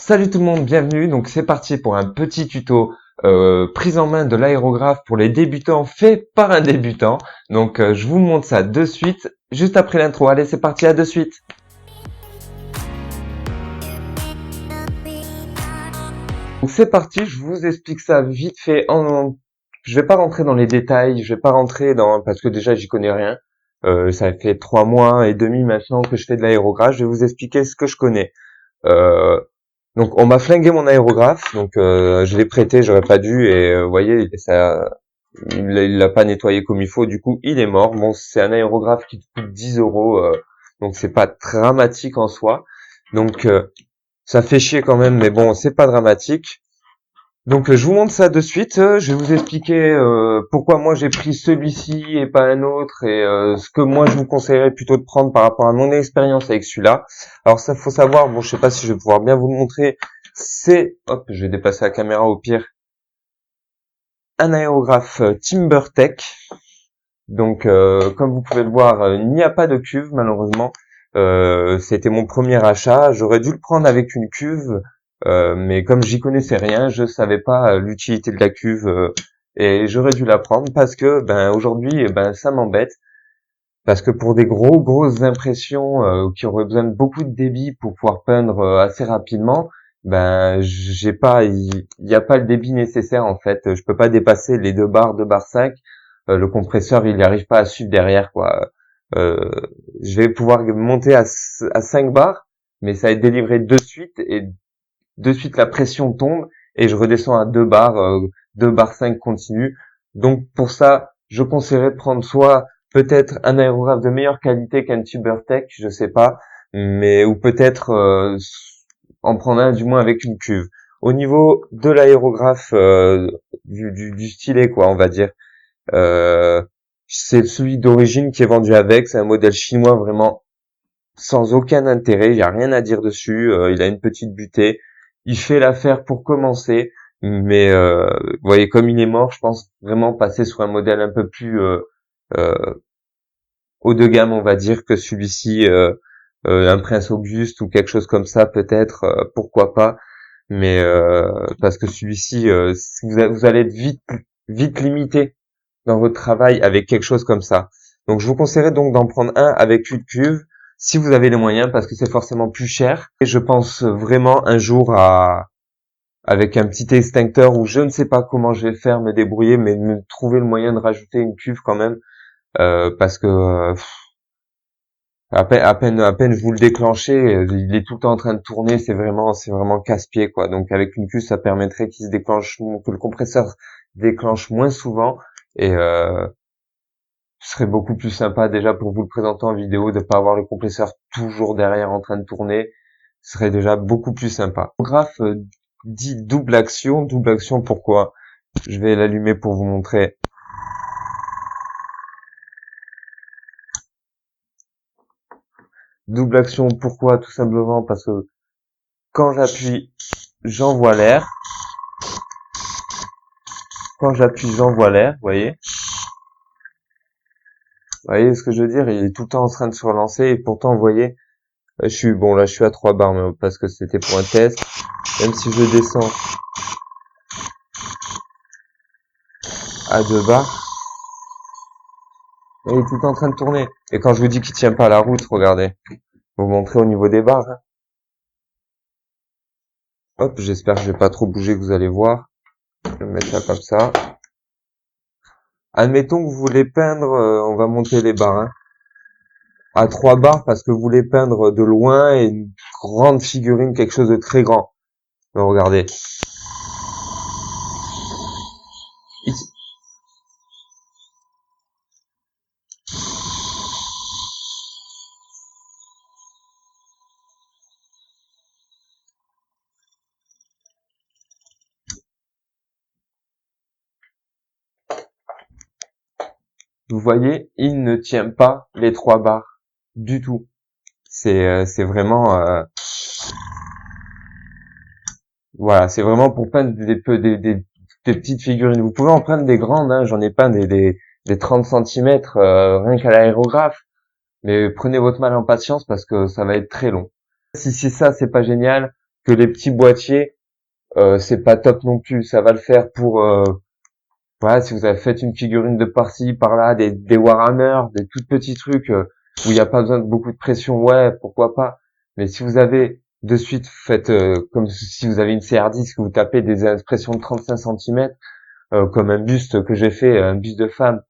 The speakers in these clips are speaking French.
Salut tout le monde, bienvenue. Donc c'est parti pour un petit tuto prise en main de l'aérographe pour les débutants fait par un débutant. Donc je vous montre ça de suite, juste après l'intro. Allez, c'est parti, à de suite. Donc c'est parti, je vous explique ça vite fait. Je vais pas rentrer dans les détails, je vais pas rentrer dans parce que déjà j'y connais rien. Ça fait 3 mois et demi maintenant que je fais de l'aérographe. Je vais vous expliquer ce que je connais. Euh, Donc on m'a flingué mon aérographe, donc je l'ai prêté, j'aurais pas dû, et vous voyez, il l'a pas nettoyé comme il faut, du coup il est mort. Bon, c'est un aérographe qui coûte 10 euros, donc c'est pas dramatique en soi. Donc ça fait chier quand même, mais bon, c'est pas dramatique. Donc je vous montre ça de suite. Je vais vous expliquer pourquoi moi j'ai pris celui-ci et pas un autre, et ce que moi je vous conseillerais plutôt de prendre par rapport à mon expérience avec celui-là. Alors ça, faut savoir, bon, je sais pas si je vais pouvoir bien vous le montrer. Hop, je vais déplacer la caméra au pire, un aérographe TimberTech. Donc comme vous pouvez le voir, il n'y a pas de cuve malheureusement. C'était mon premier achat. J'aurais dû le prendre avec une cuve. Mais comme j'y connaissais rien, je savais pas l'utilité de la cuve, et j'aurais dû la prendre parce que aujourd'hui ça m'embête, parce que pour des grosses impressions qui auraient besoin de beaucoup de débit pour pouvoir peindre assez rapidement, j'ai pas, il y a pas le débit nécessaire en fait. Je peux pas dépasser les 2 bars 5. Le compresseur il n'y arrive pas à suivre derrière quoi. Euh, je vais pouvoir monter à 5 bars, mais ça va être délivré de suite, et de suite la pression tombe et je redescends à 2 bars, 2 bars 5 continu. Donc pour ça, je conseillerais de prendre soit peut-être un aérographe de meilleure qualité qu'un TimberTech, je sais pas, mais ou peut-être en prendre un du moins avec une cuve. Au niveau de l'aérographe, du stylet quoi, on va dire, euh, c'est celui d'origine qui est vendu avec, c'est un modèle chinois vraiment sans aucun intérêt, il y a rien à dire dessus, il a une petite butée, il fait l'affaire pour commencer, mais vous voyez comme il est mort, je pense vraiment passer sur un modèle un peu plus euh, haut de gamme, on va dire, que celui-ci, un Prince Auguste ou quelque chose comme ça peut-être, pourquoi pas, mais parce que celui-ci, vous allez être vite limité dans votre travail avec quelque chose comme ça. Donc je vous conseillerais donc d'en prendre un avec une cuve si vous avez les moyens, parce que c'est forcément plus cher. Et je pense vraiment un jour avec un petit extincteur, où je ne sais pas comment je vais faire, me débrouiller, mais me trouver le moyen de rajouter une cuve quand même, parce que à peine je vous le déclenchez, il est tout le temps en train de tourner, c'est vraiment casse-pied quoi. Donc avec une cuve, ça permettrait que le compresseur déclenche moins souvent, et ce serait beaucoup plus sympa déjà pour vous le présenter en vidéo, de pas avoir le compresseur toujours derrière en train de tourner. Ce serait déjà beaucoup plus sympa. Le graphe dit double action. Double action, pourquoi? Je vais l'allumer pour vous montrer. Double action, pourquoi? Tout simplement parce que quand j'appuie, j'envoie l'air. Quand j'appuie, j'envoie l'air, vous voyez? Vous voyez ce que je veux dire? Il est tout le temps en train de se relancer, et pourtant, vous voyez, là je suis à 3 bars, mais parce que c'était pour un test. Même si je descends à 2 bars, il est tout le temps en train de tourner. Et quand je vous dis qu'il tient pas la route, regardez. Vous montrer au niveau des barres. Hein. Hop, j'espère que je vais pas trop bouger, que vous allez voir. Je vais mettre ça comme ça. Admettons que vous voulez peindre, on va monter les barres, hein, à 3 bars, parce que vous voulez peindre de loin et une grande figurine, quelque chose de très grand. Donc, regardez. Ici. Vous voyez, il ne tient pas les 3 bars du tout. C'est vraiment voilà, c'est vraiment pour peindre des petites figurines. Vous pouvez en prendre des grandes, hein, j'en ai peint des 30 centimètres rien qu'à l'aérographe, mais prenez votre mal en patience parce que ça va être très long. Si ça, c'est pas génial, que les petits boîtiers, c'est pas top non plus. Ça va le faire pour voilà, si vous avez fait une figurine de par-ci, par-là, des Warhammer, des tout petits trucs où il n'y a pas besoin de beaucoup de pression, ouais, pourquoi pas. Mais si vous avez de suite fait comme si vous avez une CR10 que vous tapez des impressions de 35 centimètres, comme un buste que j'ai fait, un buste de femme,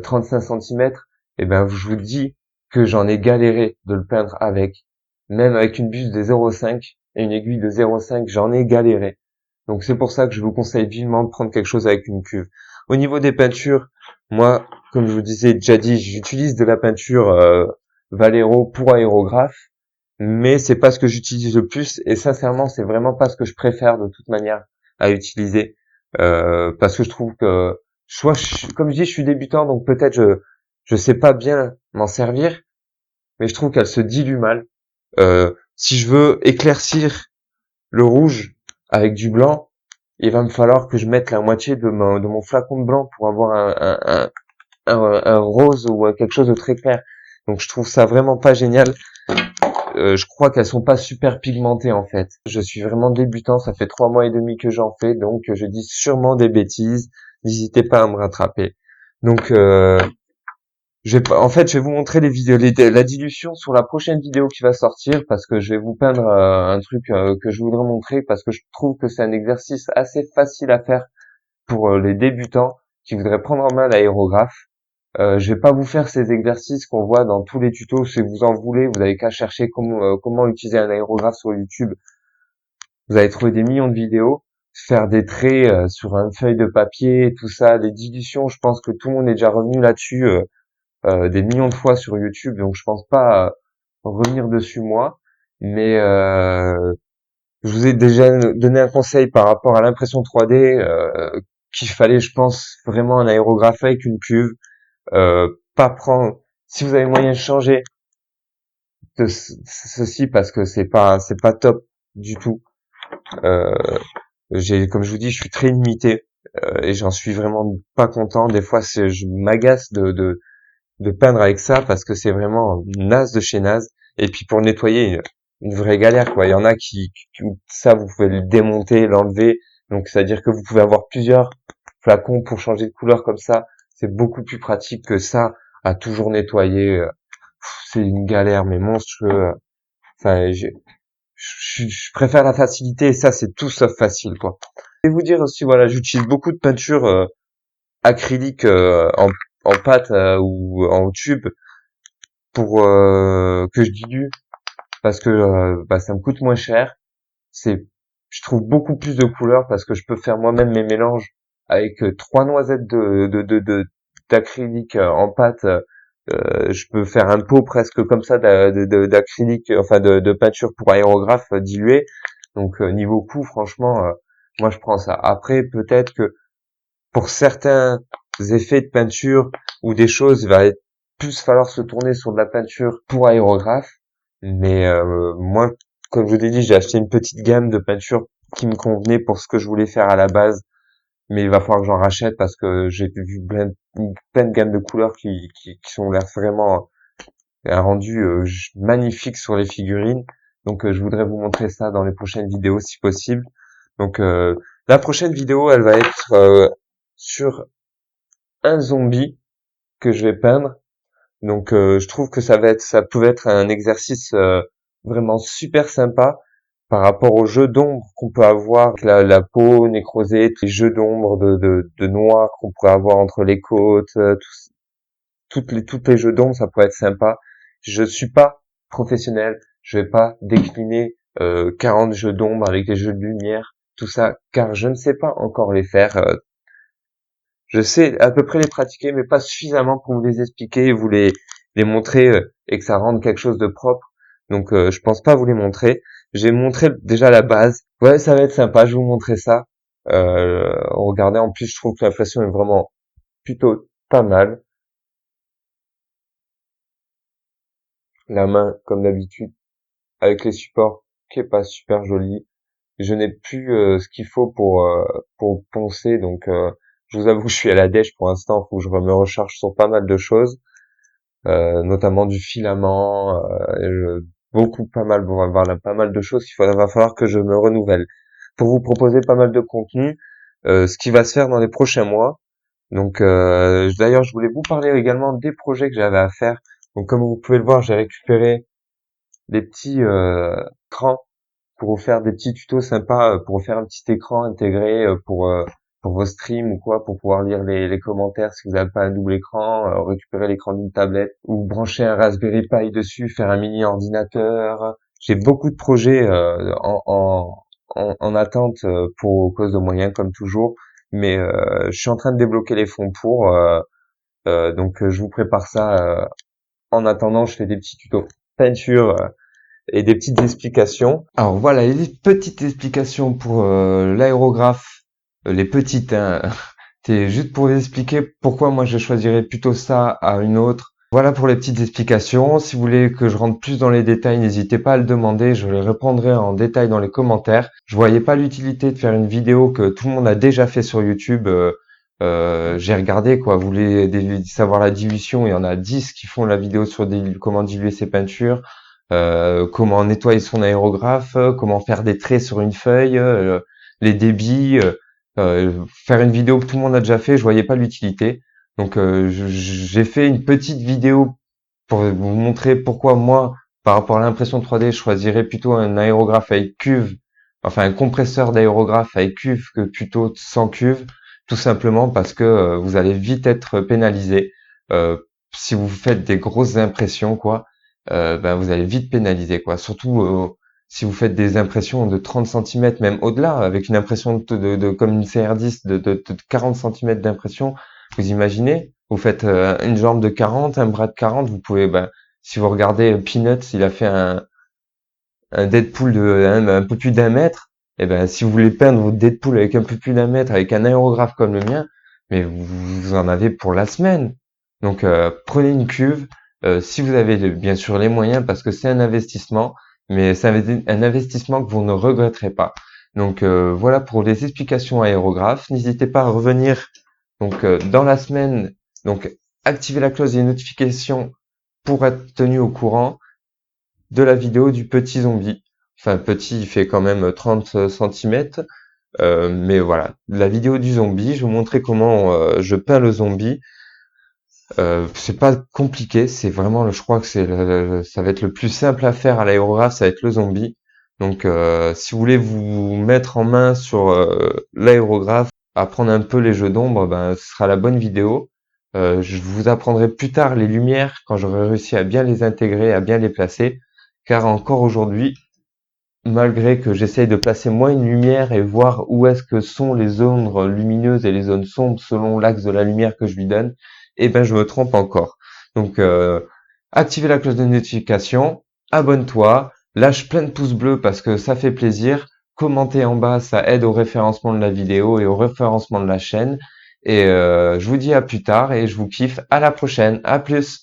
35 centimètres, et ben je vous dis que j'en ai galéré de le peindre avec. Même avec une buste de 0,5 et une aiguille de 0,5, j'en ai galéré. Donc c'est pour ça que je vous conseille vivement de prendre quelque chose avec une cuve. Au niveau des peintures, moi, comme je vous disais déjà dit, j'utilise de la peinture Valero pour aérographe, mais c'est pas ce que j'utilise le plus et sincèrement, c'est vraiment pas ce que je préfère de toute manière à utiliser parce que je trouve que soit comme je dis, je suis débutant donc peut-être je sais pas bien m'en servir, mais je trouve qu'elle se dilue mal. Si je veux éclaircir le rouge avec du blanc, il va me falloir que je mette la moitié de mon flacon de blanc pour avoir un rose ou quelque chose de très clair. Donc je trouve ça vraiment pas génial. Je crois qu'elles sont pas super pigmentées en fait. Je suis vraiment débutant, ça fait 3 mois et demi que j'en fais, donc je dis sûrement des bêtises. N'hésitez pas à me rattraper. Donc en fait, je vais vous montrer les vidéos, la dilution sur la prochaine vidéo qui va sortir parce que je vais vous peindre un truc que je voudrais montrer parce que je trouve que c'est un exercice assez facile à faire pour les débutants qui voudraient prendre en main l'aérographe. Je vais pas vous faire ces exercices qu'on voit dans tous les tutos. Si vous en voulez, vous avez qu'à chercher comment utiliser un aérographe sur YouTube. Vous allez trouver des millions de vidéos. Faire des traits sur une feuille de papier, tout ça, les dilutions. Je pense que tout le monde est déjà revenu là-dessus des millions de fois sur YouTube. Donc je pense pas revenir dessus moi. Mais je vous ai déjà donné un conseil par rapport à l'impression 3D qu'il fallait, je pense, vraiment un aérographe avec une cuve. Pas prendre si vous avez moyen de changer de ceci parce que c'est pas top du tout. Euh, comme je vous dis, je suis très limité et j'en suis vraiment pas content. Des fois, je m'agace de peindre avec ça parce que c'est vraiment naze de chez naze. Et puis pour nettoyer, une vraie galère quoi. Il y en a ça vous pouvez le démonter, l'enlever. Donc c'est-à-dire que vous pouvez avoir plusieurs flacons pour changer de couleur comme ça. C'est beaucoup plus pratique que ça à toujours nettoyer. C'est une galère mais monstrueux. Enfin, je préfère la facilité et ça c'est tout sauf facile quoi. Je vais vous dire aussi voilà, j'utilise beaucoup de peinture acrylique en pâte ou en tube pour que je dilue parce que ça me coûte moins cher. Je trouve beaucoup plus de couleurs parce que je peux faire moi-même mes mélanges avec 3 noisettes d'acrylique en pâte. Je peux faire un pot presque comme ça d'acrylique, enfin de peinture pour aérographe dilué. Donc niveau coût, franchement, moi je prends ça. Après, peut-être que pour certains effets de peinture ou des choses, il va plus falloir se tourner sur de la peinture pour aérographe. Mais moi, comme je vous l'ai dit, j'ai acheté une petite gamme de peinture qui me convenait pour ce que je voulais faire à la base. Mais il va falloir que j'en rachète parce que j'ai vu plein de gammes de couleurs qui sont l'air vraiment un rendu magnifique sur les figurines. Donc je voudrais vous montrer ça dans les prochaines vidéos si possible. Donc la prochaine vidéo, elle va être sur un zombie que je vais peindre. Donc je trouve que ça pouvait être un exercice vraiment super sympa par rapport aux jeux d'ombre qu'on peut avoir, avec la peau nécrosée, les jeux d'ombre de noir qu'on pourrait avoir entre les côtes, toutes les jeux d'ombre, ça pourrait être sympa. Je suis pas professionnel, je vais pas décliner 40 jeux d'ombre avec des jeux de lumière, tout ça, car je ne sais pas encore les faire. Je sais à peu près les pratiquer, mais pas suffisamment pour vous les expliquer et vous les montrer et que ça rende quelque chose de propre. Donc je pense pas vous les montrer. J'ai montré déjà la base. Ouais, ça va être sympa, je vais vous montrer ça. Regardez, en plus je trouve que l'impression est vraiment plutôt pas mal. La main, comme d'habitude, avec les supports, qui est pas super joli. Je n'ai plus ce qu'il faut pour poncer, donc je vous avoue que je suis à la dèche pour l'instant. Faut que je me recharge sur pas mal de choses. Notamment du filament, pas mal, bon, voilà, pas mal de choses va falloir que je me renouvelle pour vous proposer pas mal de contenu, ce qui va se faire dans les prochains mois. Donc, d'ailleurs, je voulais vous parler également des projets que j'avais à faire. Donc, comme vous pouvez le voir, j'ai récupéré des petits crans pour vous faire des petits tutos sympas, pour vous faire un petit écran intégré pour vos streams ou quoi, pour pouvoir lire les commentaires si vous n'avez pas un double écran, récupérer l'écran d'une tablette ou brancher un Raspberry Pi dessus, faire un mini ordinateur. J'ai beaucoup de projets en attente pour cause de moyens comme toujours, mais je suis en train de débloquer les fonds donc je vous prépare ça. En attendant, je fais des petits tutos peinture et des petites explications. Alors voilà, les petites explications pour l'aérographe, les petites, hein. C'est juste pour vous expliquer pourquoi moi je choisirais plutôt ça à une autre. Voilà pour les petites explications. Si vous voulez que je rentre plus dans les détails, n'hésitez pas à le demander, je les répondrai en détail dans les commentaires. Je voyais pas l'utilité de faire une vidéo que tout le monde a déjà fait sur YouTube. J'ai regardé quoi, vous voulez savoir la dilution, il y en a 10 qui font la vidéo sur comment diluer ses peintures, comment nettoyer son aérographe, comment faire des traits sur une feuille, les débits, faire une vidéo que tout le monde a déjà fait, je voyais pas l'utilité. Donc j'ai fait une petite vidéo pour vous montrer pourquoi moi, par rapport à l'impression 3D, je choisirais plutôt un aérographe avec cuve, enfin un compresseur d'aérographe avec cuve que plutôt sans cuve, tout simplement parce que vous allez vite être pénalisé. Euh, si vous faites des grosses impressions, quoi, ben vous allez vite pénaliser, quoi. Surtout si vous faites des impressions de 30 centimètres, même au-delà, avec une impression comme une CR10 de 40 centimètres d'impression, vous imaginez, vous faites une jambe de 40, un bras de 40, vous pouvez, ben, si vous regardez Peanuts, il a fait un Deadpool de un peu plus d'un mètre, et ben si vous voulez peindre votre Deadpool avec un peu plus d'un mètre, avec un aérographe comme le mien, mais vous en avez pour la semaine. Donc prenez une cuve, si vous avez bien sûr les moyens, parce que c'est un investissement, mais c'est un investissement que vous ne regretterez pas. Donc voilà pour les explications aérographes. N'hésitez pas à revenir donc dans la semaine, donc activez la cloche des notifications pour être tenu au courant de la vidéo du petit zombie. Enfin, petit, il fait quand même 30 centimètres. Mais voilà, la vidéo du zombie, je vais vous montrer comment je peins le zombie. C'est pas compliqué, c'est vraiment, je crois que ça va être le plus simple à faire à l'aérographe, ça va être le zombie. Donc, si vous voulez vous mettre en main sur l'aérographe, apprendre un peu les jeux d'ombre, ben, ce sera la bonne vidéo. Je vous apprendrai plus tard les lumières quand j'aurai réussi à bien les intégrer, à bien les placer. Car encore aujourd'hui, malgré que j'essaye de placer moi une lumière et voir où est-ce que sont les zones lumineuses et les zones sombres selon l'axe de la lumière que je lui donne, eh ben je me trompe encore. Donc activez la cloche de notification, abonne-toi, lâche plein de pouces bleus parce que ça fait plaisir, commentez en bas, ça aide au référencement de la vidéo et au référencement de la chaîne. Et je vous dis à plus tard et je vous kiffe, à la prochaine, à plus.